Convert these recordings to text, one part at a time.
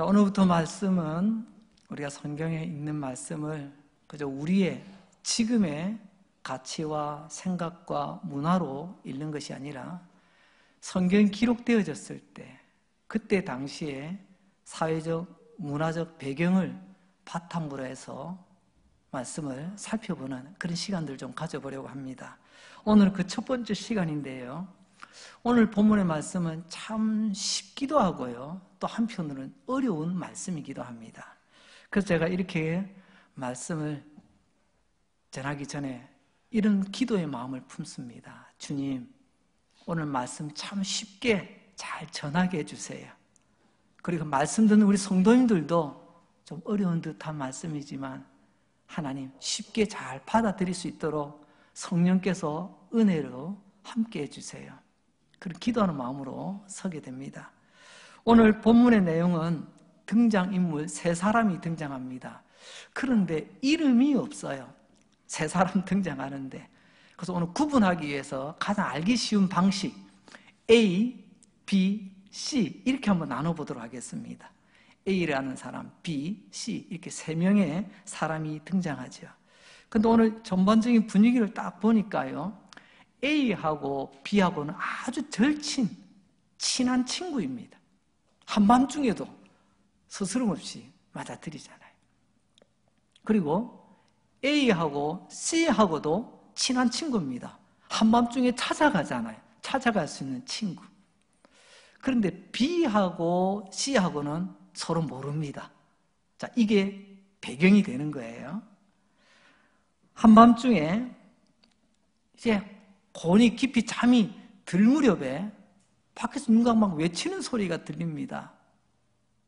자, 오늘부터 말씀은 우리가 성경에 있는 말씀을 그저 우리의 지금의 가치와 생각과 문화로 읽는 것이 아니라 성경이 기록되어졌을 때 그때 당시에 사회적, 문화적 배경을 바탕으로 해서 말씀을 살펴보는 그런 시간들을 좀 가져보려고 합니다. 오늘 그 첫 번째 시간인데요. 오늘 본문의 말씀은 참 쉽기도 하고요. 또 한편으로는 어려운 말씀이기도 합니다. 그래서 제가 이렇게 말씀을 전하기 전에 이런 기도의 마음을 품습니다. 주님, 오늘 말씀 참 쉽게 잘 전하게 해주세요. 그리고 말씀 듣는 우리 성도님들도 좀 어려운 듯한 말씀이지만 하나님 쉽게 잘 받아들일 수 있도록 성령께서 은혜로 함께 해주세요. 그런 기도하는 마음으로 서게 됩니다. 오늘 본문의 내용은 등장인물 세 사람이 등장합니다. 그런데 이름이 없어요. 세 사람 등장하는데, 그래서 오늘 구분하기 위해서 가장 알기 쉬운 방식 A, B, C 이렇게 한번 나눠보도록 하겠습니다. A라는 사람, B, C 이렇게 세 명의 사람이 등장하죠. 근데 오늘 전반적인 분위기를 딱 보니까요, A하고 B하고는 아주 절친, 친한 친구입니다. 한밤중에도 스스럼없이 맞아들이잖아요. 그리고 A하고 C하고도 친한 친구입니다. 한밤중에 찾아가잖아요. 찾아갈 수 있는 친구. 그런데 B하고 C하고는 서로 모릅니다. 자, 이게 배경이 되는 거예요. 한밤중에 이제 곤히 깊이 잠이 들 무렵에 밖에서 누가 막 외치는 소리가 들립니다.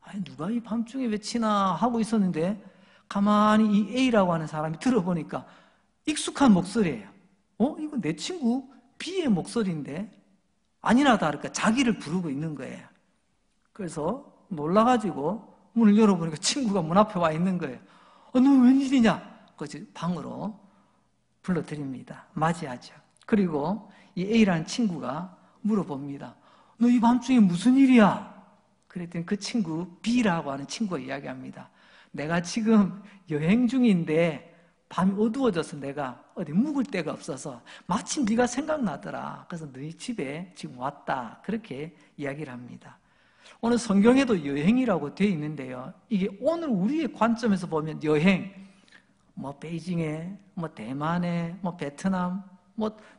아니, 누가 이 밤중에 외치나 하고 있었는데 가만히 이 A라고 하는 사람이 들어보니까 익숙한 목소리예요. 이거 내 친구 B의 목소리인데 아니나 다를까 자기를 부르고 있는 거예요. 그래서 놀라가지고 문을 열어보니까 친구가 문 앞에 와 있는 거예요. 너 웬일이냐? 그래서 방으로 불러드립니다. 맞이하죠. 그리고 이 A라는 친구가 물어봅니다. 너 이 밤중에 무슨 일이야? 그랬더니 그 친구 B라고 하는 친구가 이야기합니다. 내가 지금 여행 중인데 밤이 어두워져서 내가 어디 묵을 데가 없어서 마침 네가 생각나더라. 그래서 너희 집에 지금 왔다. 그렇게 이야기를 합니다. 오늘 성경에도 여행이라고 되어 있는데요. 이게 오늘 우리의 관점에서 보면 여행, 베이징에, 대만에, 베트남,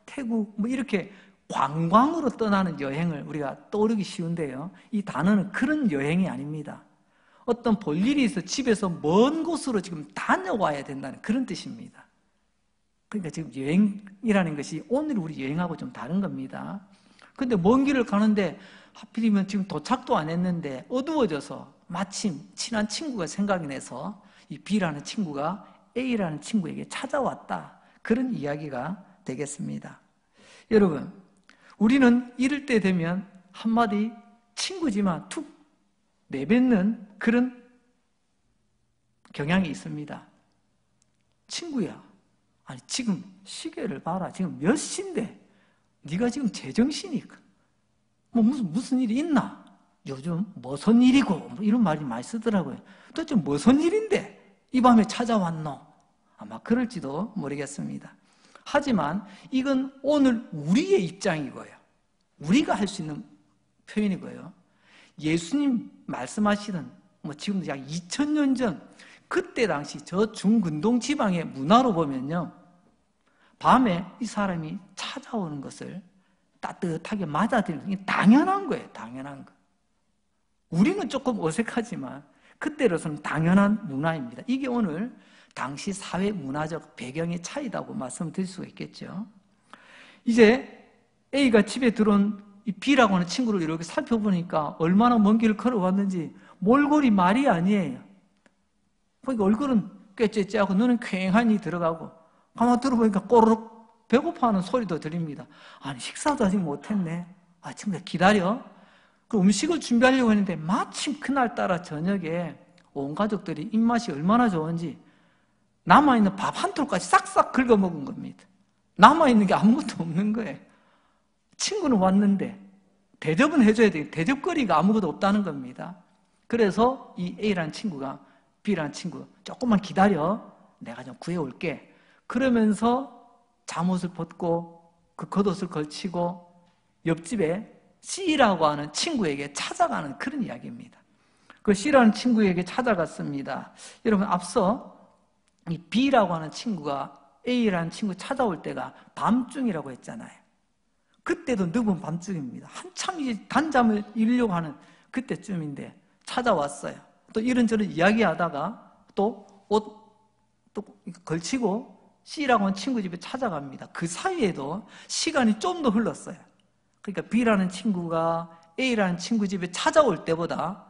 태국, 이렇게 관광으로 떠나는 여행을 우리가 떠오르기 쉬운데요. 이 단어는 그런 여행이 아닙니다. 어떤 볼 일이 있어 집에서 먼 곳으로 지금 다녀와야 된다는 그런 뜻입니다. 그러니까 지금 여행이라는 것이 오늘 우리 여행하고 좀 다른 겁니다. 근데 먼 길을 가는데 하필이면 지금 도착도 안 했는데 어두워져서 마침 친한 친구가 생각이 나서 이 B라는 친구가 A라는 친구에게 찾아왔다. 그런 이야기가 되겠습니다. 여러분, 우리는 이럴 때 되면 한마디 친구지만 툭 내뱉는 그런 경향이 있습니다. 친구야, 아니 지금 시계를 봐라. 지금 몇 시인데 네가 지금 제정신이니까 무슨 일이 있나? 요즘 무슨 일이고 이런 말이 많이 쓰더라고요. 도대체 무슨 일인데 이 밤에 찾아왔노? 아마 그럴지도 모르겠습니다. 하지만 이건 오늘 우리의 입장이고요. 우리가 할 수 있는 표현이고요. 예수님 말씀하시는 지금 약 2000년 전 그때 당시 저 중근동 지방의 문화로 보면요, 밤에 이 사람이 찾아오는 것을 따뜻하게 맞아들이는 게 당연한 거예요. 당연한 거. 우리는 조금 어색하지만 그때로서는 당연한 문화입니다. 이게 오늘 당시 사회 문화적 배경의 차이라고 말씀드릴 수가 있겠죠. 이제 A가 집에 들어온 이 B라고 하는 친구를 이렇게 살펴보니까 얼마나 먼 길을 걸어왔는지 몰골이 말이 아니에요. 그러니까 얼굴은 꽤 째째하고 눈은 퀭하니 들어가고 가만 들어보니까 꼬르륵 배고파하는 소리도 들립니다. 아니 식사도 아직 못했네. 친구야 기다려. 그 음식을 준비하려고 했는데 마침 그날따라 저녁에 온 가족들이 입맛이 얼마나 좋은지 남아있는 밥 한 톨까지 싹싹 긁어먹은 겁니다. 남아있는 게 아무것도 없는 거예요. 친구는 왔는데 대접은 해줘야 돼요. 대접거리가 아무것도 없다는 겁니다. 그래서 이 A라는 친구가 B라는 친구 조금만 기다려, 내가 좀 구해올게. 그러면서 잠옷을 벗고 그 겉옷을 걸치고 옆집에 C라고 하는 친구에게 찾아가는 그런 이야기입니다. 그 C라는 친구에게 찾아갔습니다. 여러분, 앞서 이 B라고 하는 친구가 A라는 친구 찾아올 때가 밤중이라고 했잖아요. 그때도 늦은 밤중입니다. 한참 이제 단잠을 이루려고 하는 그때쯤인데 찾아왔어요. 또 이런저런 이야기하다가 또 옷 또 걸치고 C라고 하는 친구 집에 찾아갑니다. 그 사이에도 시간이 좀 더 흘렀어요. 그러니까 B라는 친구가 A라는 친구 집에 찾아올 때보다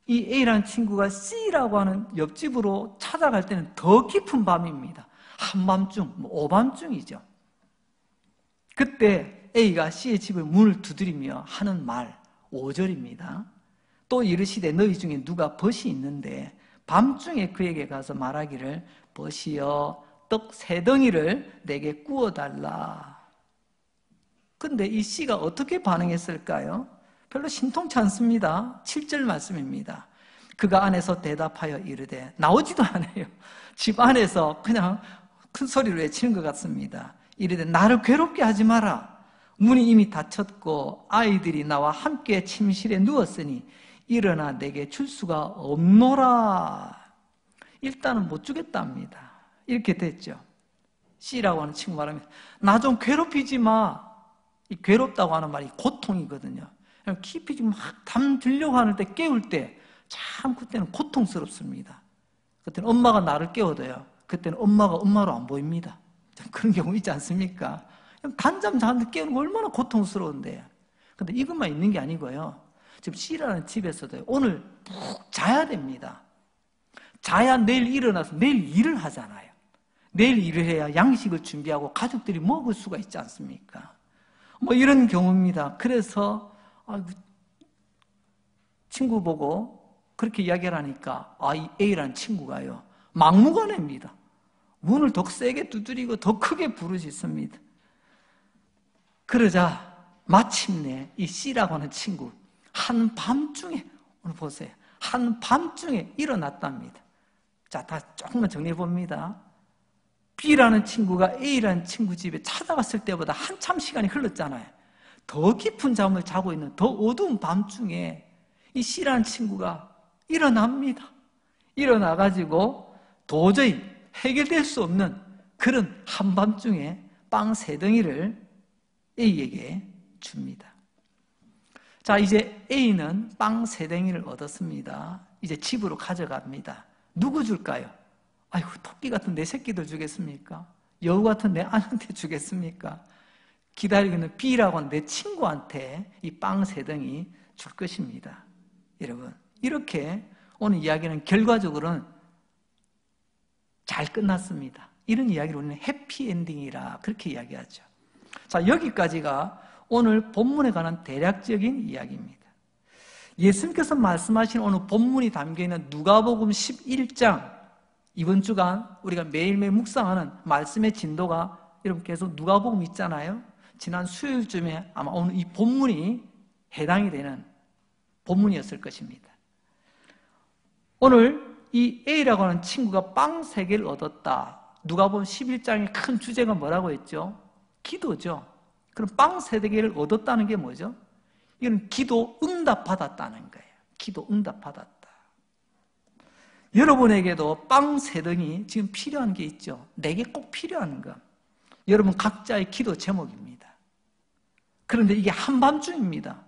이 A라는 친구가 C라고 하는 옆집으로 찾아갈 때는 더 깊은 밤입니다. 한밤중, 오밤중이죠. 그때 A가 C의 집의 문을 두드리며 하는 말 5절입니다. 또 이르시되 너희 중에 누가 벗이 있는데 밤중에 그에게 가서 말하기를 벗이여 떡 3덩이를 내게 구워달라. 근데 이 C가 어떻게 반응했을까요? 별로 신통치 않습니다. 7절 말씀입니다. 그가 안에서 대답하여 이르되, 나오지도 않아요. 집 안에서 그냥 큰 소리로 외치는 것 같습니다. 이르되 나를 괴롭게 하지 마라. 문이 이미 닫혔고 아이들이 나와 함께 침실에 누웠으니 일어나 내게 줄 수가 없노라. 일단은 못 주겠답니다. 이렇게 됐죠. C라고 하는 친구 말하면 나 좀 괴롭히지 마. 이 괴롭다고 하는 말이 고통이거든요. 깊이 막 잠들려고 하는데 깨울 때 참 그때는 고통스럽습니다. 그때는 엄마가 나를 깨워도요, 그때는 엄마가 엄마로 안 보입니다. 그런 경우 있지 않습니까? 단잠 자는데 깨우는 거 얼마나 고통스러운데. 근데 이것만 있는 게 아니고요, 지금 C라는 집에서도 오늘 푹 자야 됩니다. 자야 내일 일어나서 내일 일을 하잖아요. 내일 일을 해야 양식을 준비하고 가족들이 먹을 수가 있지 않습니까? 뭐 이런 경우입니다. 그래서 친구 보고 그렇게 이야기를 하니까 이 A라는 친구가요, 막무가내입니다. 문을 더 세게 두드리고 더 크게 부르짖습니다. 그러자 마침내 이 C라고 하는 친구 한밤중에, 오늘 보세요, 한밤중에 일어났답니다. 자, 다 조금만 정리해 봅니다. B라는 친구가 A라는 친구 집에 찾아갔을 때보다 한참 시간이 흘렀잖아요. 더 깊은 잠을 자고 있는 더 어두운 밤중에 이 C라는 친구가 일어납니다. 일어나가지고 도저히 해결될 수 없는 그런 한밤중에 빵 3덩이를 A에게 줍니다. 자, 이제 A는 빵 3덩이를 얻었습니다. 이제 집으로 가져갑니다. 누구 줄까요? 아이고, 토끼 같은 내 새끼들 주겠습니까? 여우 같은 내 아내한테 주겠습니까? 기다리고 있는 B라고 하는 내 친구한테 이 빵 3덩이 줄 것입니다. 여러분, 이렇게 오늘 이야기는 결과적으로는 잘 끝났습니다. 이런 이야기를 우리는 해피엔딩이라 그렇게 이야기하죠. 자, 여기까지가 오늘 본문에 관한 대략적인 이야기입니다. 예수님께서 말씀하신 오늘 본문이 담겨있는 누가복음 11장, 이번 주간 우리가 매일매일 묵상하는 말씀의 진도가 여러분 계속 누가복음 있잖아요. 지난 수요일쯤에 아마 오늘 이 본문이 해당이 되는 본문이었을 것입니다. 오늘 이 A라고 하는 친구가 빵 3개를 얻었다. 누가복음 11장의 큰 주제가 뭐라고 했죠? 기도죠. 그럼 빵 3개를 얻었다는 게 뭐죠? 이건 기도 응답받았다는 거예요. 기도 응답받았다. 여러분에게도 빵 3덩이 지금 필요한 게 있죠. 내게 꼭 필요한 거. 여러분 각자의 기도 제목입니다. 그런데 이게 한밤중입니다.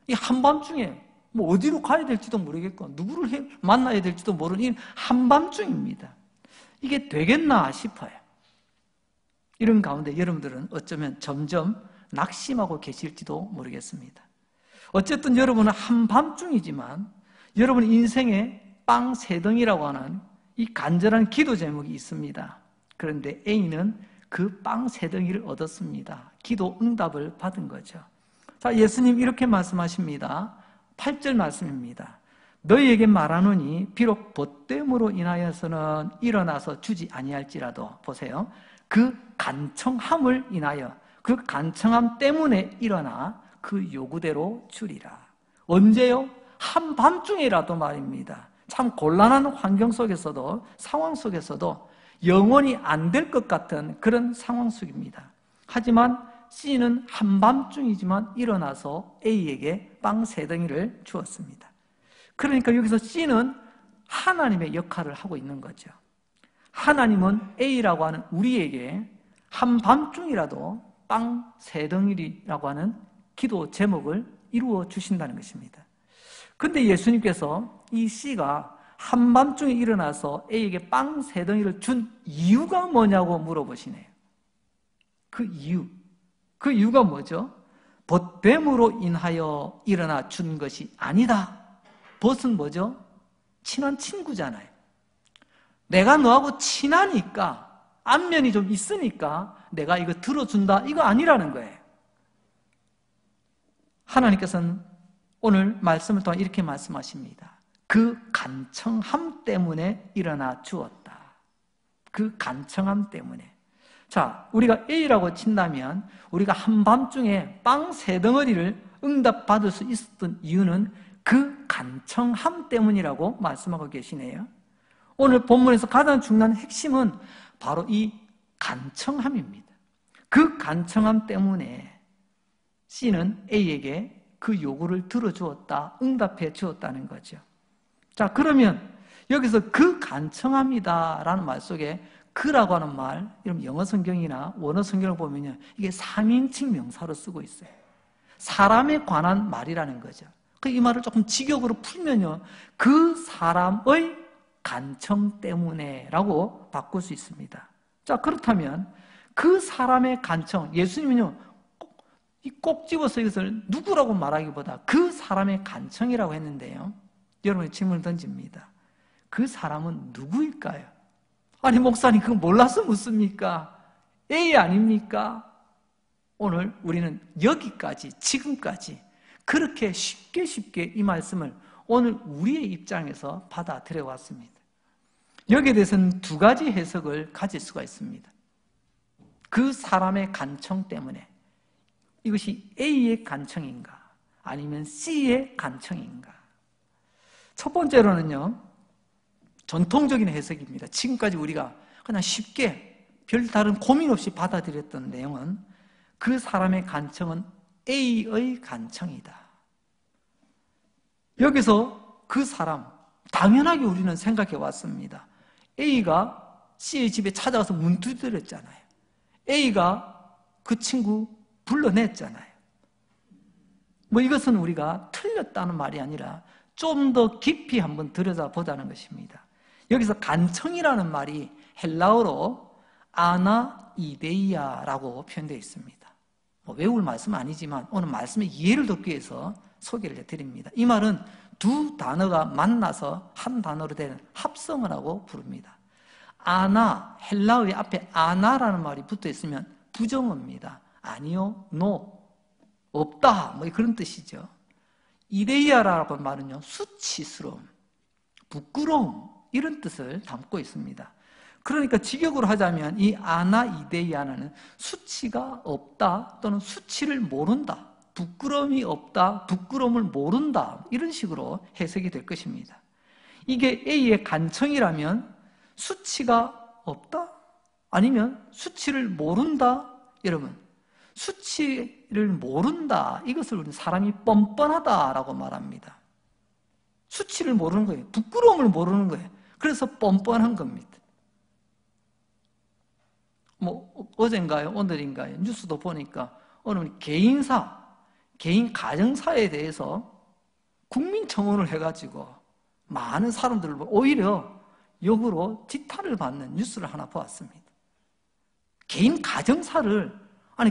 이 한밤중에 뭐 어디로 가야 될지도 모르겠고 누구를 만나야 될지도 모르는 이 한밤중입니다. 이게 되겠나 싶어요. 이런 가운데 여러분들은 어쩌면 점점 낙심하고 계실지도 모르겠습니다. 어쨌든 여러분은 한밤중이지만 여러분 인생에 빵 3덩이라고 하는 이 간절한 기도 제목이 있습니다. 그런데 A는 그 빵 3덩이를 얻었습니다. 기도 응답을 받은 거죠. 자, 예수님 이렇게 말씀하십니다. 8절 말씀입니다. 너희에게 말하노니 비록 벗됨으로 인하여서는 일어나서 주지 아니할지라도, 보세요, 그 간청함을 인하여, 그 간청함 때문에 일어나 그 요구대로 주리라. 언제요? 한밤중이라도 말입니다. 참 곤란한 환경 속에서도, 상황 속에서도 영원히 안 될 것 같은 그런 상황 속입니다. 하지만 C는 한밤중이지만 일어나서 A에게 빵 3덩이를 주었습니다. 그러니까 여기서 C는 하나님의 역할을 하고 있는 거죠. 하나님은 A라고 하는 우리에게 한밤중이라도 빵 3덩이라고 하는 기도 제목을 이루어 주신다는 것입니다. 근데 예수님께서 이 C가 한밤중에 일어나서 A에게 빵 3덩이를 준 이유가 뭐냐고 물어보시네요. 그 이유가 뭐죠? 벗뱀으로 인하여 일어나 준 것이 아니다. 벗은 뭐죠? 친한 친구잖아요. 내가 너하고 친하니까, 안면이 좀 있으니까 내가 이거 들어준다, 이거 아니라는 거예요. 하나님께서는 오늘 말씀을 통해 이렇게 말씀하십니다. 그 간청함 때문에 일어나 주었다. 그 간청함 때문에. 자, 우리가 A라고 친다면 우리가 한밤중에 빵 3덩어리를 응답받을 수 있었던 이유는 그 간청함 때문이라고 말씀하고 계시네요. 오늘 본문에서 가장 중요한 핵심은 바로 이 간청함입니다. 그 간청함 때문에 C는 A에게 그 요구를 들어주었다, 응답해 주었다는 거죠. 자, 그러면 여기서 그 간청함이다라는 말 속에 그라고 하는 말, 이런 영어 성경이나 원어 성경을 보면요, 이게 3인칭 명사로 쓰고 있어요. 사람에 관한 말이라는 거죠. 이 말을 조금 직역으로 풀면요, 그 사람의 간청 때문에라고 바꿀 수 있습니다. 자, 그렇다면 그 사람의 간청, 예수님은요, 꼭 집어서 이것을 누구라고 말하기보다 그 사람의 간청이라고 했는데요, 여러분이 질문을 던집니다. 그 사람은 누구일까요? 아니, 목사님 그거 몰라서 묻습니까? A 아닙니까? 오늘 우리는 여기까지, 지금까지 그렇게 쉽게 이 말씀을 오늘 우리의 입장에서 받아들여 왔습니다. 여기에 대해서는 2가지 해석을 가질 수가 있습니다. 그 사람의 간청 때문에 이것이 A의 간청인가 아니면 C의 간청인가. 첫 번째로는요, 전통적인 해석입니다. 지금까지 우리가 그냥 쉽게 별다른 고민 없이 받아들였던 내용은 그 사람의 간청은 A의 간청이다. 여기서 그 사람, 당연하게 우리는 생각해 왔습니다. A가 C의 집에 찾아가서 문 두드렸잖아요. A가 그 친구 불러냈잖아요. 이것은 우리가 틀렸다는 말이 아니라 좀 더 깊이 한번 들여다보자는 것입니다. 여기서 간청이라는 말이 헬라어로 아나이데이아라고 표현되어 있습니다. 외울 말씀은 아니지만 오늘 말씀의 이해를 돕기 위해서 소개를 해드립니다. 이 말은 2 단어가 만나서 한 단어로 되는 합성을 하고 부릅니다. 아나, 헬라어의 앞에 아나라는 말이 붙어 있으면 부정어입니다. 아니요, no, 없다, 그런 뜻이죠. 이데이아라고 하는 말은요, 수치스러움, 부끄러움, 이런 뜻을 담고 있습니다. 그러니까 직역으로 하자면 이 아나이데이아는 수치가 없다 또는 수치를 모른다, 부끄러움이 없다, 부끄러움을 모른다, 이런 식으로 해석이 될 것입니다. 이게 A의 간청이라면 수치가 없다? 아니면 수치를 모른다? 여러분, 수치를 모른다, 이것을 우리는 사람이 뻔뻔하다라고 말합니다. 수치를 모르는 거예요. 부끄러움을 모르는 거예요. 그래서 뻔뻔한 겁니다. 어젠가요? 오늘인가요? 뉴스도 보니까 오늘 개인사, 개인 가정사에 대해서 국민청원을 해가지고 많은 사람들을 오히려 역으로 지탄을 받는 뉴스를 하나 보았습니다. 개인 가정사를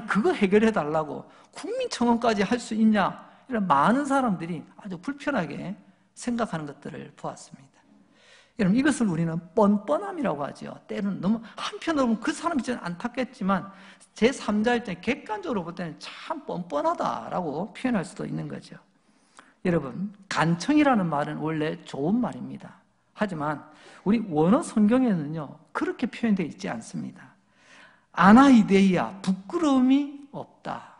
그거 해결해달라고 국민청원까지 할 수 있냐, 이런 많은 사람들이 아주 불편하게 생각하는 것들을 보았습니다. 여러분, 이것을 우리는 뻔뻔함이라고 하죠. 때로는 너무 한편으로 보면 그 사람 입장은 안타깝지만 제3자 입장에 객관적으로 볼 때는 참 뻔뻔하다라고 표현할 수도 있는 거죠. 여러분, 간청이라는 말은 원래 좋은 말입니다. 하지만 우리 원어 성경에는요, 그렇게 표현되어 있지 않습니다. 아나이데이아, 부끄러움이 없다.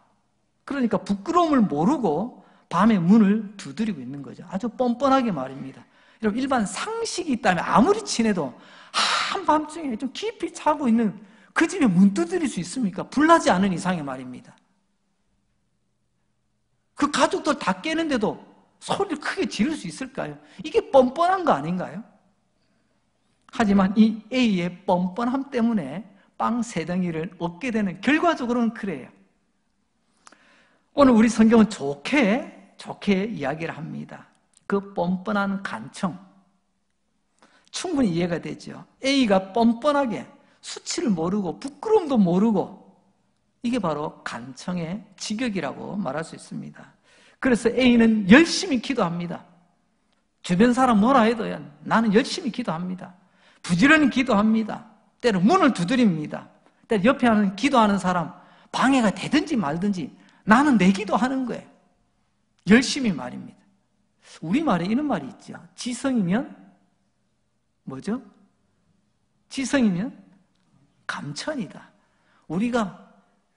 그러니까 부끄러움을 모르고 밤에 문을 두드리고 있는 거죠. 아주 뻔뻔하게 말입니다. 여러분, 일반 상식이 있다면 아무리 친해도 한밤중에 좀 깊이 자고 있는 그 집에 문 두드릴 수 있습니까? 불나지 않은 이상의 말입니다. 그 가족들 다 깨는데도 소리를 크게 지를 수 있을까요? 이게 뻔뻔한 거 아닌가요? 하지만 이 A의 뻔뻔함 때문에 빵 3덩이를 얻게 되는, 결과적으로는 그래요. 오늘 우리 성경은 좋게 이야기를 합니다. 그 뻔뻔한 간청, 충분히 이해가 되죠. A가 뻔뻔하게 수치를 모르고 부끄러움도 모르고, 이게 바로 간청의 직역이라고 말할 수 있습니다. 그래서 A는 열심히 기도합니다. 주변 사람 뭐라 해도 나는 열심히 기도합니다. 부지런히 기도합니다. 때로 문을 두드립니다. 때로 옆에 하는 기도하는 사람 방해가 되든지 말든지 나는 내 기도하는 거예요. 열심히 말입니다. 우리말에 이런 말이 있죠. 지성이면 뭐죠? 지성이면 감천이다. 우리가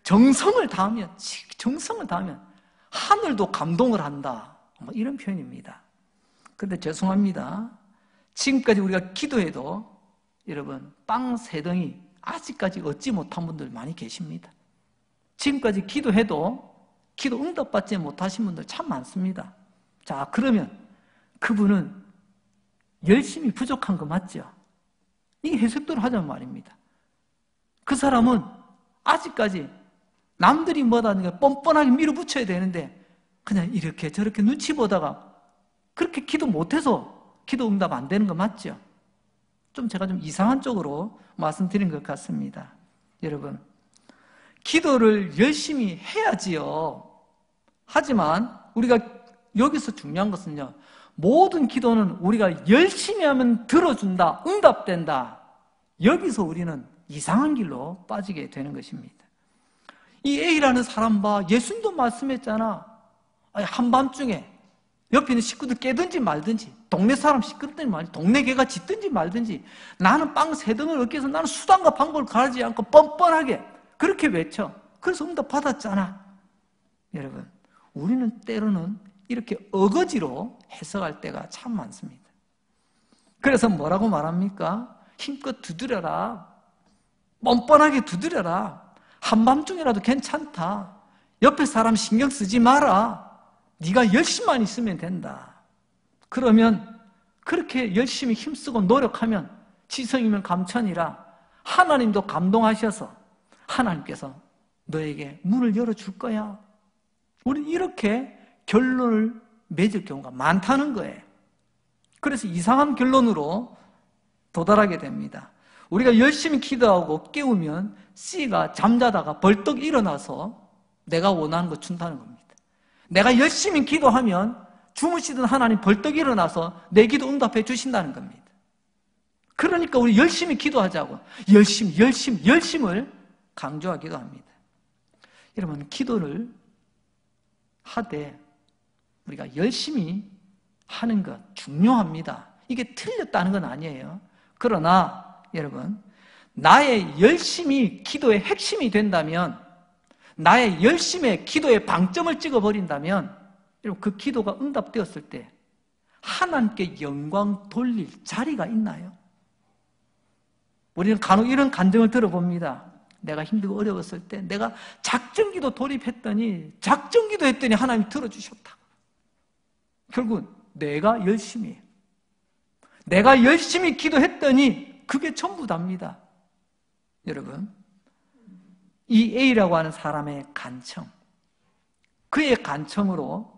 정성을 다하면 하늘도 감동을 한다. 뭐 이런 표현입니다. 그런데 죄송합니다. 지금까지 우리가 기도해도 여러분 빵 3덩이 아직까지 얻지 못한 분들 많이 계십니다. 지금까지 기도해도 기도 응답받지 못하신 분들 참 많습니다. 자, 그러면 그분은 열심히 부족한 거 맞죠? 이게 해석대로 하자는 말입니다. 그 사람은 아직까지 남들이 뭐다니까 뻔뻔하게 밀어붙여야 되는데 그냥 이렇게 저렇게 눈치 보다가 그렇게 기도 못해서 기도 응답 안 되는 거 맞죠? 제가 좀 이상한 쪽으로 말씀드린 것 같습니다. 여러분, 기도를 열심히 해야지요. 하지만 우리가 여기서 중요한 것은요, 모든 기도는 우리가 열심히 하면 들어준다, 응답된다. 여기서 우리는 이상한 길로 빠지게 되는 것입니다. 이 A라는 사람 봐, 예수님도 말씀했잖아. 한밤중에 옆에 있는 식구들 깨든지 말든지, 동네 사람 시끄럽든지 말든지, 동네 개가 짖든지 말든지, 나는 빵 3덩을 얻기 위해서 나는 수단과 방법을 가르지 않고 뻔뻔하게 그렇게 외쳐. 그래서 응답 받았잖아. 여러분, 우리는 때로는 이렇게 어거지로 해석할 때가 참 많습니다. 그래서 뭐라고 말합니까? 힘껏 두드려라. 뻔뻔하게 두드려라. 한밤중이라도 괜찮다. 옆에 사람 신경 쓰지 마라. 네가 열심히만 있으면 된다. 그러면 그렇게 열심히 힘쓰고 노력하면 지성이면 감천이라 하나님도 감동하셔서 하나님께서 너에게 문을 열어줄 거야. 우리는 이렇게 결론을 맺을 경우가 많다는 거예요. 그래서 이상한 결론으로 도달하게 됩니다. 우리가 열심히 기도하고 깨우면 C가 잠자다가 벌떡 일어나서 내가 원하는 거 준다는 겁니다. 내가 열심히 기도하면 주무시던 하나님 벌떡 일어나서 내 기도 응답해 주신다는 겁니다. 그러니까 우리 열심히 기도하자고 열심을 강조하기도 합니다. 여러분, 기도를 하되 우리가 열심히 하는 것 중요합니다. 이게 틀렸다는 건 아니에요. 그러나 여러분, 나의 열심이 기도의 핵심이 된다면, 나의 열심에 기도의 방점을 찍어버린다면, 여러분, 그 기도가 응답되었을 때 하나님께 영광 돌릴 자리가 있나요? 우리는 간혹 이런 간증을 들어봅니다. 내가 힘들고 어려웠을 때 내가 작정기도 돌입했더니 작정기도 했더니 하나님이 들어주셨다. 결국 내가 열심히 기도했더니 그게 전부 답니다. 여러분, 이 A라고 하는 사람의 간청, 그의 간청으로,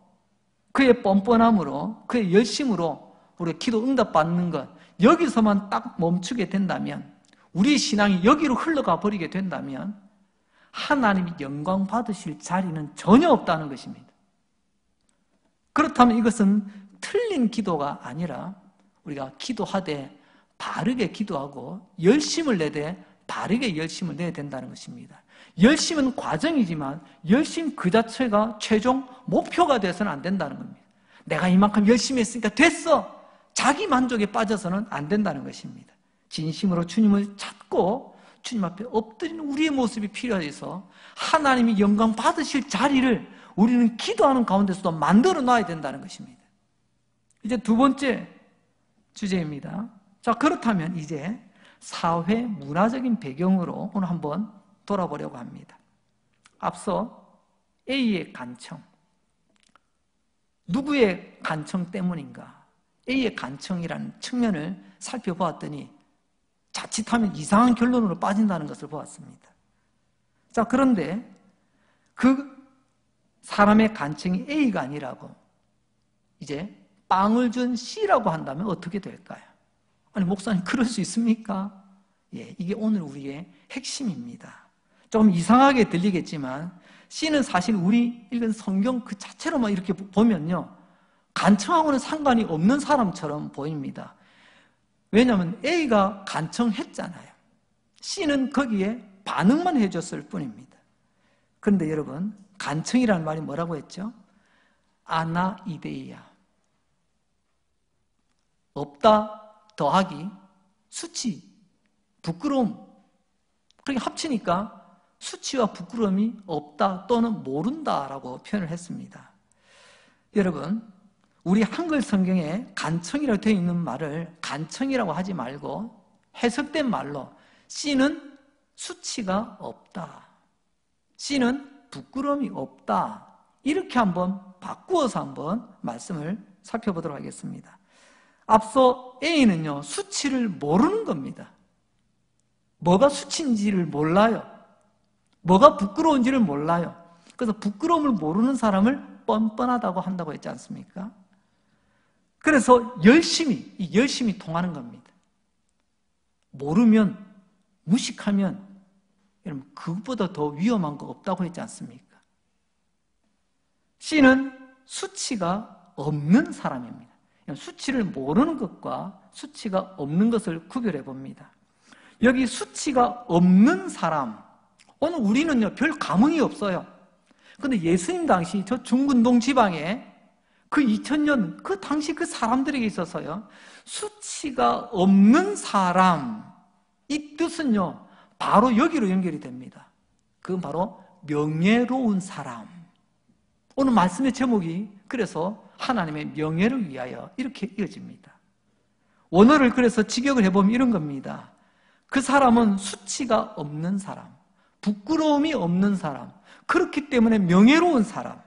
그의 뻔뻔함으로, 그의 열심으로 우리가 기도 응답받는 것, 여기서만 딱 멈추게 된다면, 우리 신앙이 여기로 흘러가 버리게 된다면 하나님이 영광 받으실 자리는 전혀 없다는 것입니다. 그렇다면 이것은 틀린 기도가 아니라 우리가 기도하되 바르게 기도하고 열심을 내되 바르게 열심을 내야 된다는 것입니다. 열심은 과정이지만 열심 그 자체가 최종 목표가 돼서는 안 된다는 겁니다. 내가 이만큼 열심히 했으니까 됐어! 자기 만족에 빠져서는 안 된다는 것입니다. 진심으로 주님을 찾고 주님 앞에 엎드리는 우리의 모습이 필요해서 하나님이 영광 받으실 자리를 우리는 기도하는 가운데서도 만들어 놔야 된다는 것입니다. 이제 두 번째 주제입니다. 자, 그렇다면 이제 사회 문화적인 배경으로 오늘 한번 돌아보려고 합니다. 앞서 A의 간청, 누구의 간청 때문인가? A의 간청이라는 측면을 살펴보았더니 자칫하면 이상한 결론으로 빠진다는 것을 보았습니다. 자, 그런데 그 사람의 간청이 A가 아니라고 이제 빵을 준 C라고 한다면 어떻게 될까요? 아니, 목사님, 그럴 수 있습니까? 예, 이게 오늘 우리의 핵심입니다. 좀 이상하게 들리겠지만 C는 사실 우리 읽은 성경 그 자체로만 이렇게 보면요, 간청하고는 상관이 없는 사람처럼 보입니다. 왜냐하면 A가 간청했잖아요. C는 거기에 반응만 해줬을 뿐입니다. 그런데 여러분, 간청이라는 말이 뭐라고 했죠? 아나이데이야. 없다 더하기 수치, 부끄러움. 그렇게 합치니까 수치와 부끄러움이 없다 또는 모른다라고 표현을 했습니다. 여러분, 우리 한글 성경에 간청이라고 되어 있는 말을 간청이라고 하지 말고 해석된 말로 C는 수치가 없다, C는 부끄러움이 없다, 이렇게 한번 바꾸어서 한번 말씀을 살펴보도록 하겠습니다. 앞서 A는요, 수치를 모르는 겁니다. 뭐가 수치인지를 몰라요. 뭐가 부끄러운지를 몰라요. 그래서 부끄러움을 모르는 사람을 뻔뻔하다고 한다고 했지 않습니까? 그래서 열심히 통하는 겁니다. 모르면, 무식하면 여러분, 그것보다 더 위험한 거 없다고 했지 않습니까? C는 수치가 없는 사람입니다. 수치를 모르는 것과 수치가 없는 것을 구별해 봅니다. 여기 수치가 없는 사람, 오늘 우리는요, 별 감흥이 없어요. 그런데 예수님 당시 저 중근동 지방에 그 2000년 그 당시 그 사람들에게 있어서요, 수치가 없는 사람, 이 뜻은요 바로 여기로 연결이 됩니다. 그건 바로 명예로운 사람. 오늘 말씀의 제목이 그래서 하나님의 명예를 위하여 이렇게 이어집니다. 원어를 그래서 직역을 해보면 이런 겁니다. 그 사람은 수치가 없는 사람, 부끄러움이 없는 사람, 그렇기 때문에 명예로운 사람.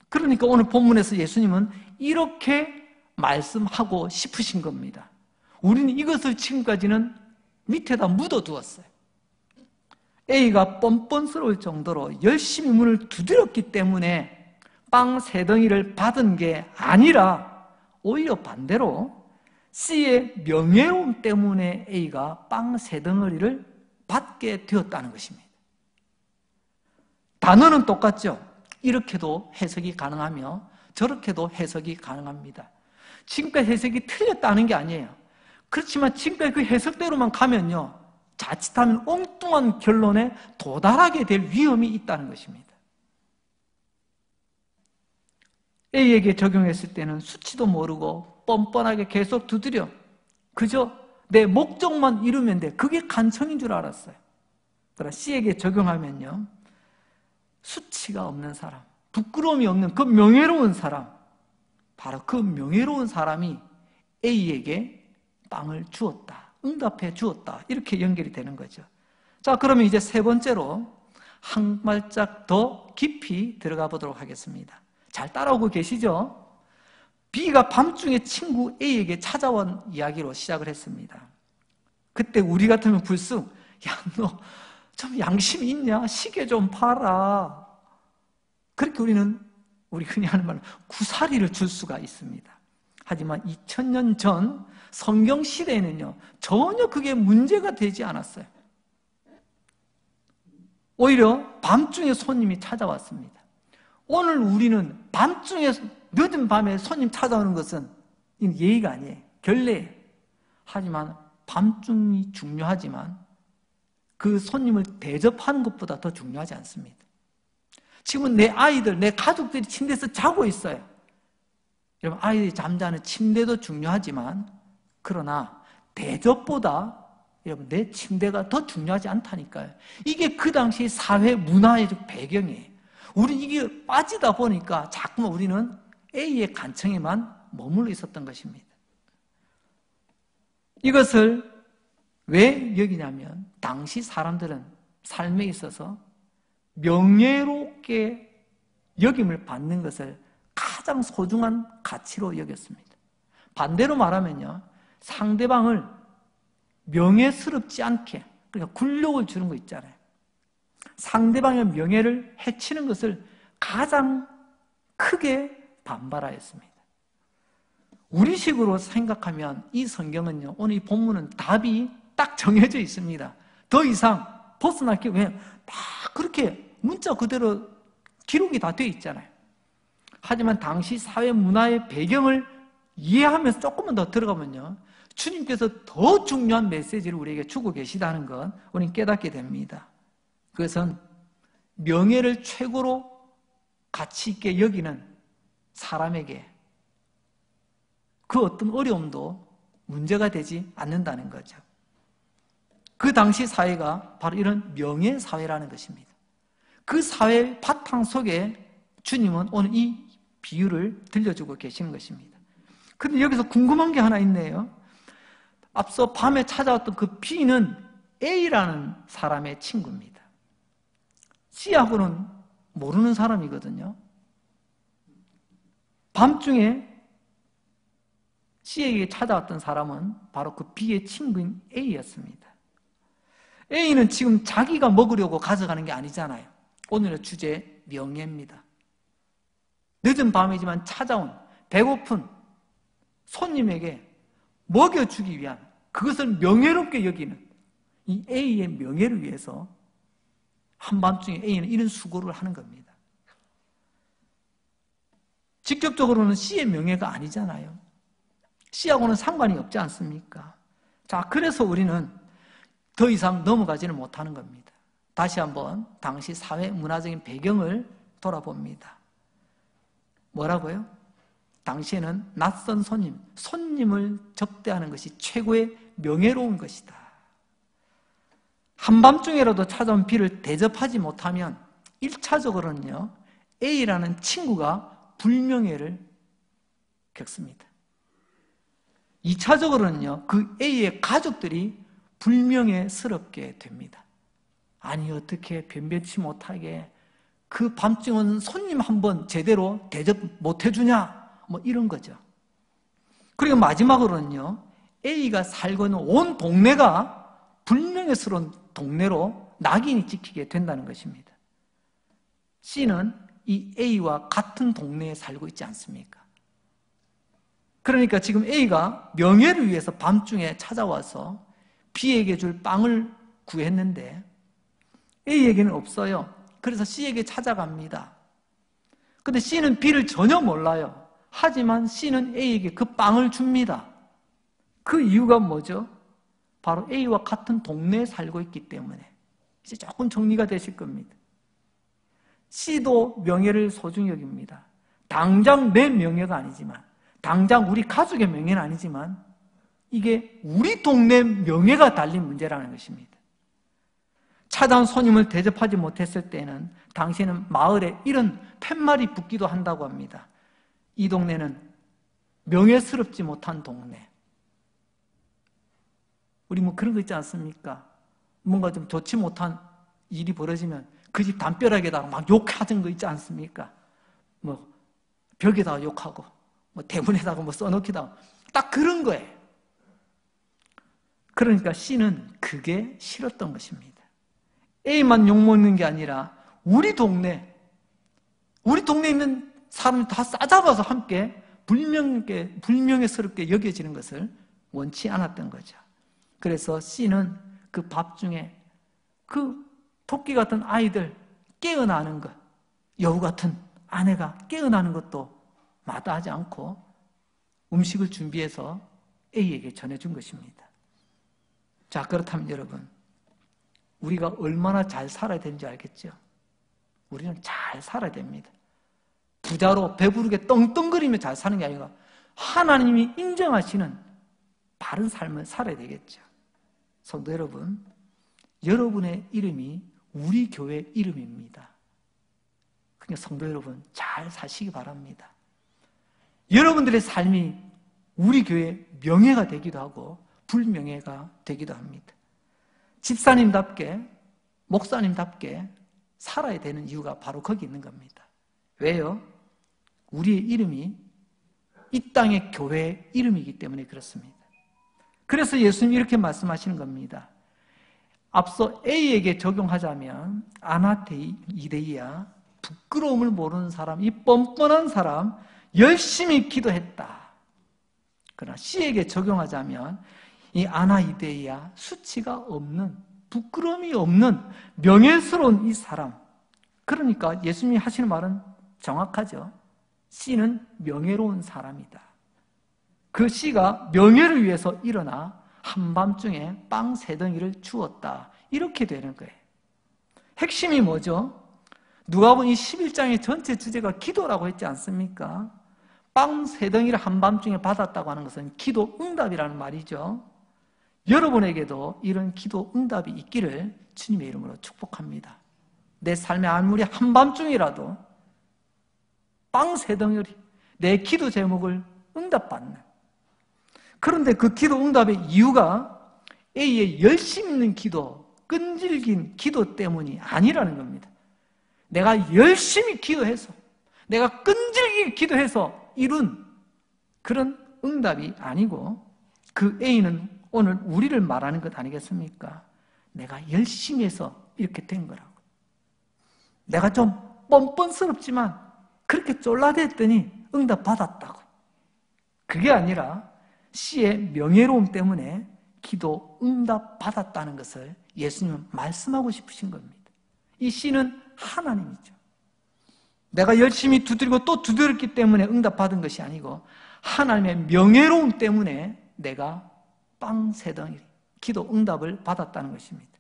그러니까 오늘 본문에서 예수님은 이렇게 말씀하고 싶으신 겁니다. 우리는 이것을 지금까지는 밑에다 묻어두었어요. A가 뻔뻔스러울 정도로 열심히 문을 두드렸기 때문에 빵 3덩이를 받은 게 아니라 오히려 반대로 C의 명예로움 때문에 A가 빵 3덩어리를 받게 되었다는 것입니다. 단어는 똑같죠? 이렇게도 해석이 가능하며 저렇게도 해석이 가능합니다. 지금까지 해석이 틀렸다는 게 아니에요. 그렇지만 지금까지 그 해석대로만 가면요, 자칫하면 엉뚱한 결론에 도달하게 될 위험이 있다는 것입니다. A에게 적용했을 때는 수치도 모르고 뻔뻔하게 계속 두드려 그저 내 목적만 이루면 돼, 그게 간청인 줄 알았어요. 그러나 C에게 적용하면요, 수치가 없는 사람, 부끄러움이 없는 그 명예로운 사람, 바로 그 명예로운 사람이 A에게 빵을 주었다, 응답해 주었다, 이렇게 연결이 되는 거죠. 자, 그러면 이제 세 번째로 한 발짝 더 깊이 들어가 보도록 하겠습니다. 잘 따라오고 계시죠? B가 밤중에 친구 A에게 찾아온 이야기로 시작을 했습니다. 그때 우리 같으면 불쑥, 야, 너 좀 양심 있냐? 시계 좀 봐라. 그렇게 우리 흔히 하는 말로 구사리를 줄 수가 있습니다. 하지만 2000년 전 성경 시대에는요, 전혀 그게 문제가 되지 않았어요. 오히려 밤중에 손님이 찾아왔습니다. 오늘 우리는 밤중에, 늦은 밤에 손님 찾아오는 것은 예의가 아니에요. 결례예요. 하지만 밤중이 중요하지만 그 손님을 대접하는 것보다 더 중요하지 않습니다. 지금은 내 아이들, 내 가족들이 침대에서 자고 있어요. 여러분, 아이들이 잠자는 침대도 중요하지만 그러나 대접보다 여러분 내 침대가 더 중요하지 않다니까요. 이게 그 당시 사회 문화의 배경이에요. 우리 이게 빠지다 보니까 자꾸만 우리는 A의 간청에만 머물러 있었던 것입니다. 이것을 왜 여기냐면 당시 사람들은 삶에 있어서 명예롭게 여김을 받는 것을 가장 소중한 가치로 여겼습니다. 반대로 말하면요, 상대방을 명예스럽지 않게, 그러니까 굴욕을 주는 거 있잖아요. 상대방의 명예를 해치는 것을 가장 크게 반발하였습니다. 우리식으로 생각하면 이 성경은요, 오늘 이 본문은 답이 딱 정해져 있습니다. 더 이상 벗어날 게 왜 다 그렇게 문자 그대로 기록이 다 되어 있잖아요. 하지만 당시 사회 문화의 배경을 이해하면서 조금만 더 들어가면요, 주님께서 더 중요한 메시지를 우리에게 주고 계시다는 것 우리는 깨닫게 됩니다. 그것은 명예를 최고로 가치 있게 여기는 사람에게 그 어떤 어려움도 문제가 되지 않는다는 거죠. 그 당시 사회가 바로 이런 명예사회라는 것입니다. 그 사회 바탕 속에 주님은 오늘 이 비유를 들려주고 계시는 것입니다. 그런데 여기서 궁금한 게 하나 있네요. 앞서 밤에 찾아왔던 그 B는 A라는 사람의 친구입니다. C하고는 모르는 사람이거든요. 밤중에 C에게 찾아왔던 사람은 바로 그 B의 친구인 A였습니다. A는 지금 자기가 먹으려고 가져가는 게 아니잖아요. 오늘의 주제 명예입니다. 늦은 밤이지만 찾아온 배고픈 손님에게 먹여주기 위한, 그것을 명예롭게 여기는 이 A의 명예를 위해서 한밤중에 A는 이런 수고를 하는 겁니다. 직접적으로는 C의 명예가 아니잖아요. C하고는 상관이 없지 않습니까? 자, 그래서 우리는 더 이상 넘어가지는 못하는 겁니다. 다시 한번 당시 사회 문화적인 배경을 돌아봅니다. 뭐라고요? 당시에는 낯선 손님을 접대하는 것이 최고의 명예로운 것이다. 한밤중에라도 찾아온 B를 대접하지 못하면 1차적으로는요, A라는 친구가 불명예를 겪습니다. 2차적으로는요, 그 A의 가족들이 불명예스럽게 됩니다. 아니, 어떻게 변변치 못하게 그 밤중 온 손님 한번 제대로 대접 못 해주냐, 뭐 이런 거죠. 그리고 마지막으로는요, A가 살고 있는 온 동네가 불명예스러운 동네로 낙인이 찍히게 된다는 것입니다. C는 이 A와 같은 동네에 살고 있지 않습니까? 그러니까 지금 A가 명예를 위해서 밤중에 찾아와서 B에게 줄 빵을 구했는데 A에게는 없어요. 그래서 C에게 찾아갑니다. 근데 C는 B를 전혀 몰라요. 하지만 C는 A에게 그 빵을 줍니다. 그 이유가 뭐죠? 바로 A와 같은 동네에 살고 있기 때문에. 이제 조금 정리가 되실 겁니다. C도 명예를 소중히 여깁니다. 당장 내 명예가 아니지만, 당장 우리 가족의 명예는 아니지만 이게 우리 동네 명예가 달린 문제라는 것입니다. 찾아온 손님을 대접하지 못했을 때는 당시에는 마을에 이런 팻말이 붙기도 한다고 합니다. 이 동네는 명예스럽지 못한 동네. 우리 뭐 그런 거 있지 않습니까? 뭔가 좀 좋지 못한 일이 벌어지면 그 집 담벼락에다가 막 욕하는 거 있지 않습니까? 뭐 벽에다가 욕하고 뭐 대문에다가 뭐 써놓기도 하고 딱 그런 거예요. 그러니까 C는 그게 싫었던 것입니다. A만 욕먹는 게 아니라 우리 동네에 있는 사람이 다 싸잡아서 함께 불명예스럽게 여겨지는 것을 원치 않았던 거죠. 그래서 C는 그 밤중에 그 토끼 같은 아이들 깨어나는 것, 여우 같은 아내가 깨어나는 것도 마다하지 않고 음식을 준비해서 A에게 전해준 것입니다. 자, 그렇다면 여러분, 우리가 얼마나 잘 살아야 되는지 알겠죠? 우리는 잘 살아야 됩니다. 부자로 배부르게 떵떵거리며 잘 사는 게 아니라 하나님이 인정하시는 바른 삶을 살아야 되겠죠. 성도 여러분, 여러분의 이름이 우리 교회 이름입니다. 성도 여러분, 잘 사시기 바랍니다. 여러분들의 삶이 우리 교회의 명예가 되기도 하고 불명예가 되기도 합니다. 집사님답게, 목사님답게 살아야 되는 이유가 바로 거기 있는 겁니다. 왜요? 우리의 이름이 이 땅의 교회의 이름이기 때문에 그렇습니다. 그래서 예수님이 이렇게 말씀하시는 겁니다. 앞서 A에게 적용하자면 아나테이데이야, 부끄러움을 모르는 사람, 이 뻔뻔한 사람, 열심히 기도했다. 그러나 C에게 적용하자면 이 아나이데이야, 수치가 없는, 부끄러움이 없는 명예스러운 이 사람. 그러니까 예수님이 하시는 말은 정확하죠. C는 명예로운 사람이다. 그 C가 명예를 위해서 일어나 한밤중에 빵 3덩이를 주었다. 이렇게 되는 거예요. 핵심이 뭐죠? 누가복음 이 11장의 전체 주제가 기도라고 했지 않습니까? 빵 3덩이를 한밤중에 받았다고 하는 것은 기도 응답이라는 말이죠. 여러분에게도 이런 기도 응답이 있기를 주님의 이름으로 축복합니다. 내 삶의 아무리 한밤중이라도 빵 3덩이를 내 기도 제목을 응답받는, 그런데 그 기도 응답의 이유가 A의 열심 있는 기도, 끈질긴 기도 때문이 아니라는 겁니다. 내가 열심히 기도해서, 내가 끈질기게 기도해서 이룬 그런 응답이 아니고, 그 A는 오늘 우리를 말하는 것 아니겠습니까? 내가 열심히 해서 이렇게 된 거라고. 내가 좀 뻔뻔스럽지만 그렇게 쫄라댔더니 응답 받았다고. 그게 아니라 C의 명예로움 때문에 기도 응답 받았다는 것을 예수님은 말씀하고 싶으신 겁니다. 이 C는 하나님이죠. 내가 열심히 두드리고 또 두드렸기 때문에 응답 받은 것이 아니고 하나님의 명예로움 때문에 내가 빵 3덩이 기도 응답을 받았다는 것입니다.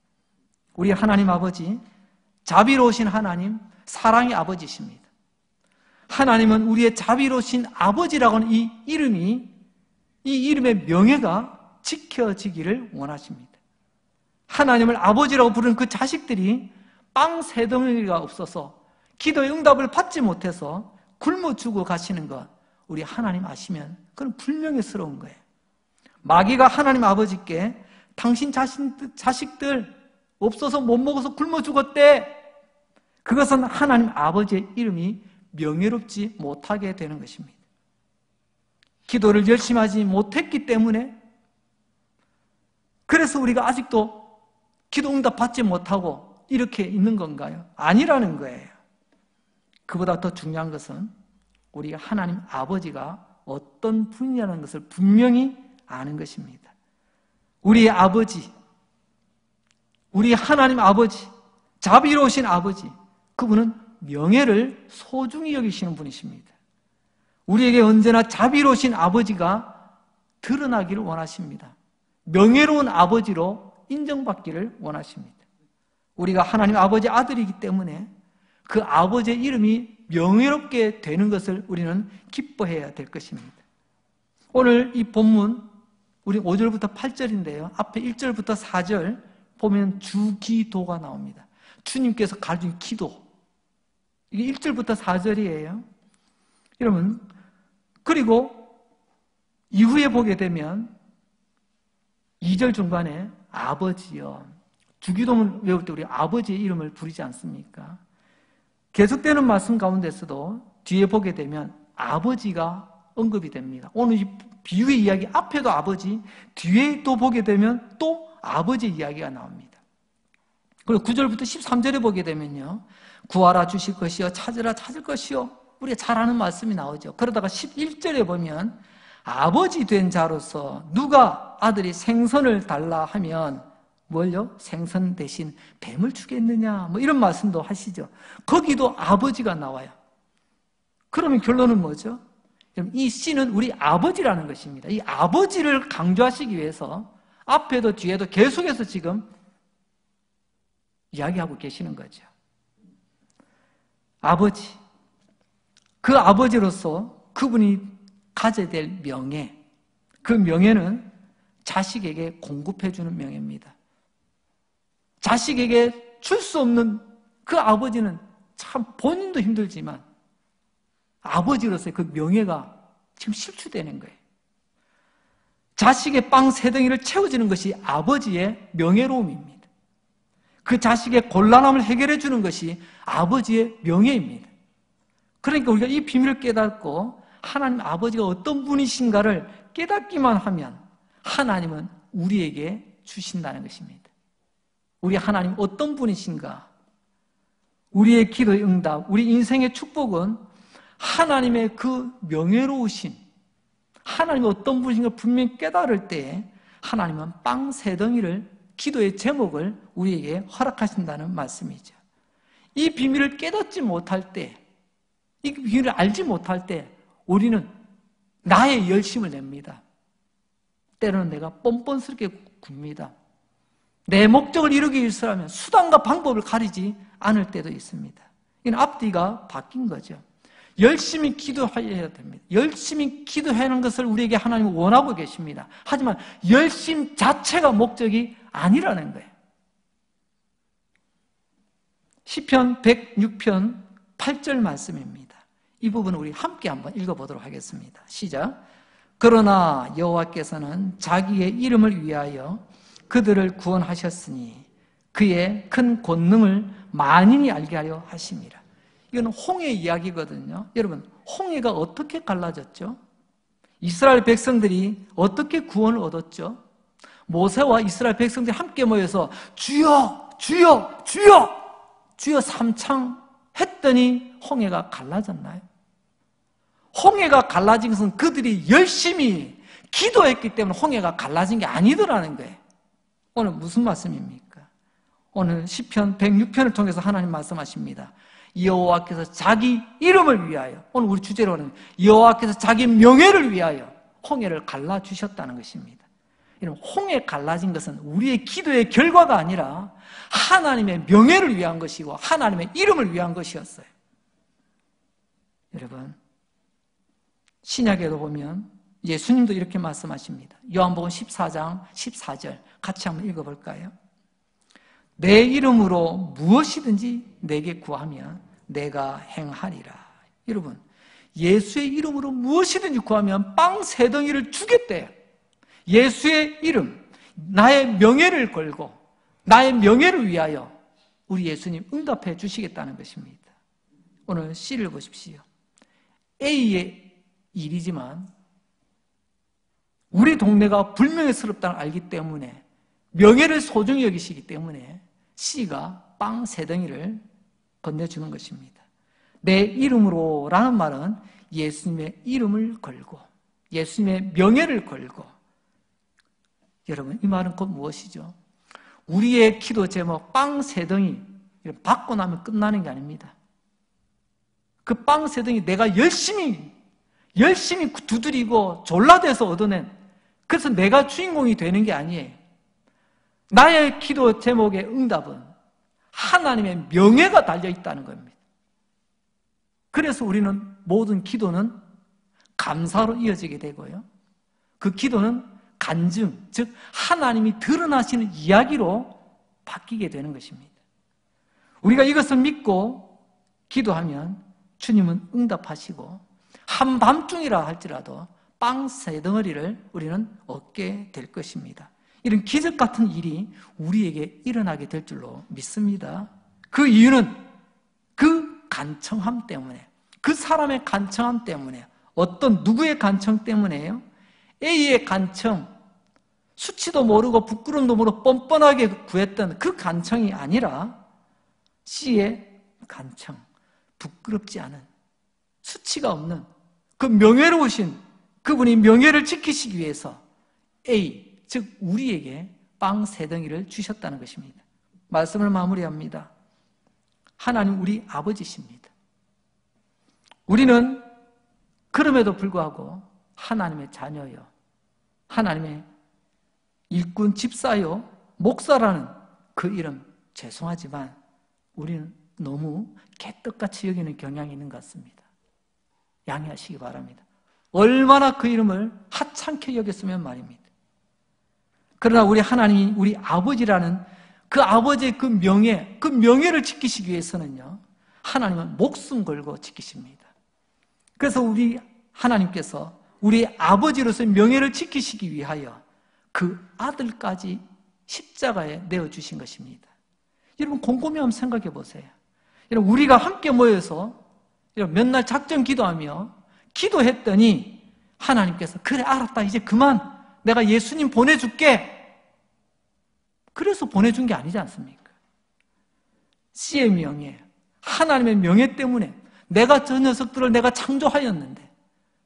우리 하나님 아버지, 자비로우신 하나님, 사랑의 아버지십니다. 하나님은 우리의 자비로우신 아버지라고 하는 이 이름이, 이 이름의 명예가 지켜지기를 원하십니다. 하나님을 아버지라고 부르는 그 자식들이 빵 3덩이가 없어서 기도의 응답을 받지 못해서 굶어 죽어 가시는 것, 우리 하나님 아시면 그건 불명예스러운 거예요. 마귀가 하나님 아버지께 당신 자식들 없어서 못 먹어서 굶어 죽었대. 그것은 하나님 아버지의 이름이 명예롭지 못하게 되는 것입니다. 기도를 열심히 하지 못했기 때문에, 그래서 우리가 아직도 기도 응답 받지 못하고 이렇게 있는 건가요? 아니라는 거예요. 그보다 더 중요한 것은 우리 하나님 아버지가 어떤 분이라는 것을 분명히 아는 것입니다. 우리의 아버지, 우리 하나님 아버지, 자비로우신 아버지, 그분은 명예를 소중히 여기시는 분이십니다. 우리에게 언제나 자비로우신 아버지가 드러나기를 원하십니다. 명예로운 아버지로 인정받기를 원하십니다. 우리가 하나님 아버지 아들이기 때문에 그 아버지의 이름이 명예롭게 되는 것을 우리는 기뻐해야 될 것입니다. 오늘 이 본문 우리 5절부터 8절인데요. 앞에 1절부터 4절 보면 주기도가 나옵니다. 주님께서 가르친 기도. 이게 1절부터 4절이에요. 여러분, 그리고 이후에 보게 되면 2절 중간에 아버지여. 주기도문 외울 때 우리 아버지의 이름을 부르지 않습니까? 계속되는 말씀 가운데서도 뒤에 보게 되면 아버지가 언급이 됩니다. 오늘 이 비유의 이야기 앞에도 아버지, 뒤에 또 보게 되면 또 아버지의 이야기가 나옵니다. 그리고 9절부터 13절에 보게 되면요, 구하라 주실 것이요, 찾으라 찾을 것이요, 우리가 잘 아는 말씀이 나오죠. 그러다가 11절에 보면 아버지 된 자로서 누가 아들이 생선을 달라 하면 뭘요? 생선 대신 뱀을 주겠느냐, 뭐 이런 말씀도 하시죠. 거기도 아버지가 나와요. 그러면 결론은 뭐죠? 이 C는 우리 아버지라는 것입니다. 이 아버지를 강조하시기 위해서 앞에도 뒤에도 계속해서 지금 이야기하고 계시는 거죠. 아버지, 그 아버지로서 그분이 가져야 될 명예, 그 명예는 자식에게 공급해주는 명예입니다. 자식에게 줄 수 없는 그 아버지는 참 본인도 힘들지만 아버지로서의 그 명예가 지금 실추되는 거예요. 자식의 빵 세 덩이를 채워주는 것이 아버지의 명예로움입니다. 그 자식의 곤란함을 해결해 주는 것이 아버지의 명예입니다. 그러니까 우리가 이 비밀을 깨닫고 하나님 아버지가 어떤 분이신가를 깨닫기만 하면 하나님은 우리에게 주신다는 것입니다. 우리 하나님 어떤 분이신가? 우리의 기도의 응답, 우리 인생의 축복은 하나님의 그 명예로우신, 하나님이 어떤 분이신가 분명히 깨달을 때 하나님은 빵 세 덩이를, 기도의 제목을 우리에게 허락하신다는 말씀이죠. 이 비밀을 깨닫지 못할 때, 이 비밀을 알지 못할 때 우리는 나의 열심을 냅니다. 때로는 내가 뻔뻔스럽게 굽니다. 내 목적을 이루기 위해서라면 수단과 방법을 가리지 않을 때도 있습니다. 이는 앞뒤가 바뀐 거죠. 열심히 기도해야 됩니다. 열심히 기도하는 것을 우리에게 하나님은 원하고 계십니다. 하지만 열심 자체가 목적이 아니라는 거예요. 시편 106편 8절 말씀입니다. 이 부분을 우리 함께 한번 읽어보도록 하겠습니다. 시작. 그러나 여호와께서는 자기의 이름을 위하여 그들을 구원하셨으니 그의 큰 권능을 만인이 알게 하려 하심이라. 이건 홍해 이야기거든요. 여러분, 홍해가 어떻게 갈라졌죠? 이스라엘 백성들이 어떻게 구원을 얻었죠? 모세와 이스라엘 백성들이 함께 모여서 주여, 주여, 주여, 주여 삼창 했더니 홍해가 갈라졌나요? 홍해가 갈라진 것은 그들이 열심히 기도했기 때문에 홍해가 갈라진 게 아니더라는 거예요. 오늘 무슨 말씀입니까? 오늘 시편 106편을 통해서 하나님 말씀하십니다. 여호와께서 자기 이름을 위하여, 오늘 우리 주제로는 여호와께서 자기 명예를 위하여 홍해를 갈라주셨다는 것입니다. 이런 홍해 갈라진 것은 우리의 기도의 결과가 아니라 하나님의 명예를 위한 것이고 하나님의 이름을 위한 것이었어요. 여러분, 신약에도 보면 예수님도 이렇게 말씀하십니다. 요한복음 14장 14절 같이 한번 읽어볼까요? 내 이름으로 무엇이든지 내게 구하면 내가 행하리라. 여러분, 예수의 이름으로 무엇이든지 구하면 빵 세 덩이를 주겠대요. 예수의 이름, 나의 명예를 걸고 나의 명예를 위하여 우리 예수님 응답해 주시겠다는 것입니다. 오늘 C를 보십시오. A의 일이지만 우리 동네가 불명예스럽다는 걸 알기 때문에 명예를 소중히 여기시기 때문에 C가 빵 세 덩이를 건네주는 것입니다. 내 이름으로 라는 말은 예수님의 이름을 걸고 예수님의 명예를 걸고, 여러분 이 말은 곧 무엇이죠? 우리의 기도 제목 빵 세 덩이 받고 나면 끝나는 게 아닙니다. 그 빵 세 덩이 내가 열심히 두드리고 졸라대서 얻어낸, 그래서 내가 주인공이 되는 게 아니에요. 나의 기도 제목의 응답은 하나님의 명예가 달려있다는 겁니다. 그래서 우리는 모든 기도는 감사로 이어지게 되고요. 그 기도는 간증, 즉 하나님이 드러나시는 이야기로 바뀌게 되는 것입니다. 우리가 이것을 믿고 기도하면 주님은 응답하시고 한밤중이라 할지라도 빵 세 덩어리를 우리는 얻게 될 것입니다. 이런 기적 같은 일이 우리에게 일어나게 될 줄로 믿습니다. 그 이유는 그 간청함 때문에, 그 사람의 간청함 때문에, 어떤 누구의 간청 때문에요? A의 간청, 수치도 모르고 부끄럼도 모르고 뻔뻔하게 구했던 그 간청이 아니라 C의 간청, 부끄럽지 않은, 수치가 없는 그 명예로우신 그분이 명예를 지키시기 위해서 A, 즉 우리에게 빵 세 덩이를 주셨다는 것입니다. 말씀을 마무리합니다. 하나님 우리 아버지십니다. 우리는 그럼에도 불구하고 하나님의 자녀요, 하나님의 일꾼 집사요, 목사라는 그 이름 죄송하지만 우리는 너무 개떡같이 여기는 경향이 있는 것 같습니다. 양해하시기 바랍니다. 얼마나 그 이름을 하찮게 여겼으면 말입니다. 그러나 우리 하나님이 우리 아버지라는 그 아버지의 그 명예를 지키시기 위해서는요, 하나님은 목숨 걸고 지키십니다. 그래서 우리 하나님께서 우리 아버지로서의 명예를 지키시기 위하여 그 아들까지 십자가에 내어주신 것입니다. 여러분 곰곰이 한번 생각해 보세요. 여러분 우리가 함께 모여서 몇 날 작전 기도하며 기도했더니 하나님께서 그래 알았다 이제 그만 내가 예수님 보내줄게. 그래서 보내준 게 아니지 않습니까? 씨의 명예, 하나님의 명예 때문에 내가 저 녀석들을 내가 창조하였는데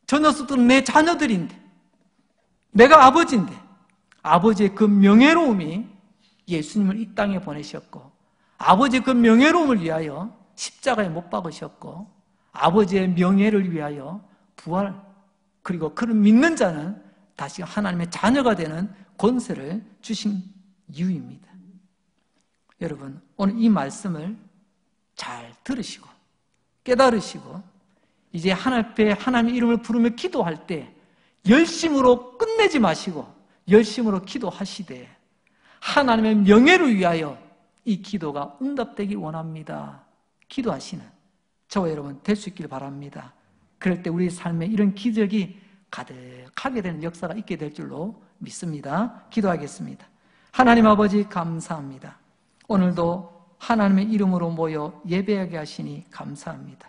저 녀석들은 내 자녀들인데 내가 아버지인데 아버지의 그 명예로움이 예수님을 이 땅에 보내셨고 아버지의 그 명예로움을 위하여 십자가에 못 박으셨고 아버지의 명예를 위하여 부활 그리고 그를 믿는 자는 다시 하나님의 자녀가 되는 권세를 주신 이유입니다. 여러분 오늘 이 말씀을 잘 들으시고 깨달으시고 이제 하나님 앞에 하나님의 이름을 부르며 기도할 때 열심으로 끝내지 마시고 열심으로 기도하시되 하나님의 명예를 위하여 이 기도가 응답되기 원합니다. 기도하시는 저와 여러분 될 수 있길 바랍니다. 그럴 때 우리 삶에 이런 기적이 가득하게 되는 역사가 있게 될 줄로 믿습니다. 기도하겠습니다. 하나님 아버지 감사합니다. 오늘도 하나님의 이름으로 모여 예배하게 하시니 감사합니다.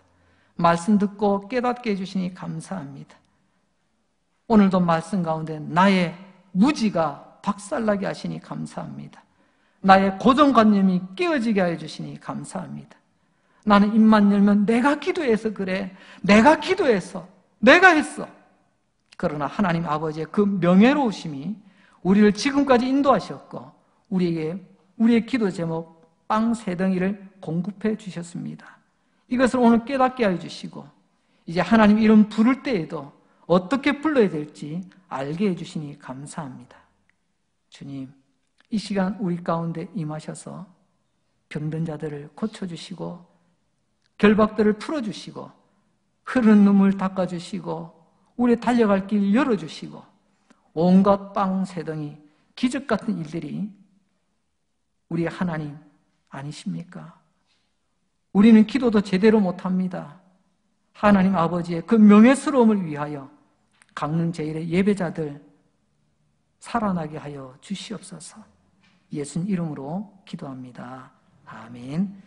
말씀 듣고 깨닫게 해주시니 감사합니다. 오늘도 말씀 가운데 나의 무지가 박살나게 하시니 감사합니다. 나의 고정관념이 깨어지게 해주시니 감사합니다. 나는 입만 열면 내가 기도해서 그래, 내가 기도해서, 내가 했어. 그러나 하나님 아버지의 그 명예로우심이 우리를 지금까지 인도하셨고 우리의 기도 제목 빵 3덩이를 공급해 주셨습니다. 이것을 오늘 깨닫게 해주시고 이제 하나님 이름 부를 때에도 어떻게 불러야 될지 알게 해주시니 감사합니다. 주님, 이 시간 우리 가운데 임하셔서 병든 자들을 고쳐주시고 결박들을 풀어주시고 흐르는 눈물 닦아주시고 우리 달려갈 길 열어주시고 온갖 빵 3덩이 기적 같은 일들이 우리의 하나님 아니십니까? 우리는 기도도 제대로 못합니다. 하나님 아버지의 그 명예스러움을 위하여 강릉제일의 예배자들 살아나게 하여 주시옵소서. 예수님 이름으로 기도합니다. 아멘.